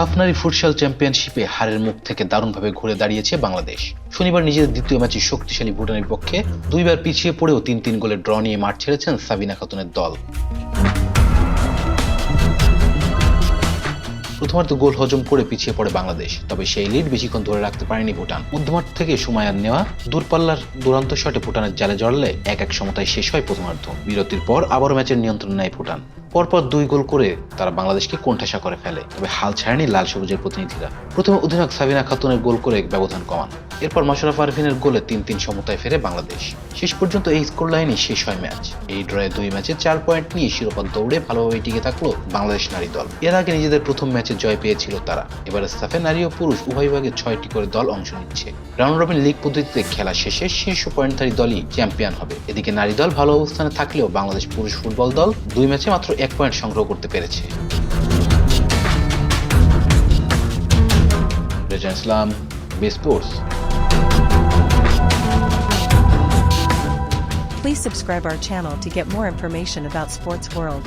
Cup নারী futsal চ্যাম্পিয়নশিপে হারের মুখ থেকে দারুণভাবে ঘুরে দাঁড়িয়েছে বাংলাদেশ। শনিবার নিজেদের দ্বিতীয় ম্যাচে শক্তিশালী ভুটানের পক্ষে ২বার পিছিয়ে পড়েও ৩-৩ গোলের ড্র নিয়ে মাঠ ছেড়েছেন সাবিনা খাতুনের দল। প্রথমার্ধে গোল হজম করে পিছিয়ে পড়ে বাংলাদেশ, তবে সেই লিড বেশিক্ষণ ধরে রাখতে পারেনি ভুটান। মধ্যমাঠ থেকে সুমাইয়ার নেওয়া দূরপাল্লার দুরন্ত শটে ভুটানের জালে জড়ালে ১-১ সমতায় শেষ হয় প্রথমার্ধ। বিরতির পর আবারও ম্যাচের নিয়ন্ত্রণ নেয় ভুটান। পরপর ২ গোল করে তারা বাংলাদেশকে কোণঠাসা করে ফেলে, তবে হাল ছাড়েনি লাল সবুজের প্রতিনিধিরা। প্রথমে অধিনায়ক সাবিনা খাতুনের গোল করে ব্যবধান কমান, এরপর মাশরাফি আরফিনের গোলে ৩-৩ সমতায় ফেরে বাংলাদেশ। শেষ পর্যন্ত এই স্কোর লাইনেই শেষ হয় ম্যাচ। এই ড্রয়ে ২ ম্যাচে ৪ পয়েন্ট নিয়ে শিরোপা দৌড়ে ভালোভাবে টিকে থাকলো বাংলাদেশ নারী দল। এর আগে নিজেদের প্রথম ম্যাচে জয় পেয়েছিল তারা। এবার সাফে নারী ও পুরুষ উভয় বিভাগে ৬টি করে দল অংশ নিচ্ছে। রাউন্ড রবিন লিগ পদ্ধতিতে খেলা শেষে শীর্ষ পয়েন্টধারী দলই চ্যাম্পিয়ন হবে। এদিকে নারী দল ভালো অবস্থানে থাকলেও বাংলাদেশ পুরুষ ফুটবল দল ২ ম্যাচে মাত্র ১ পয়েন্ট সংগ্রহ করতে পেরেছে। Rezan Islam, B sports. Please subscribe our channel to get more information about sports world.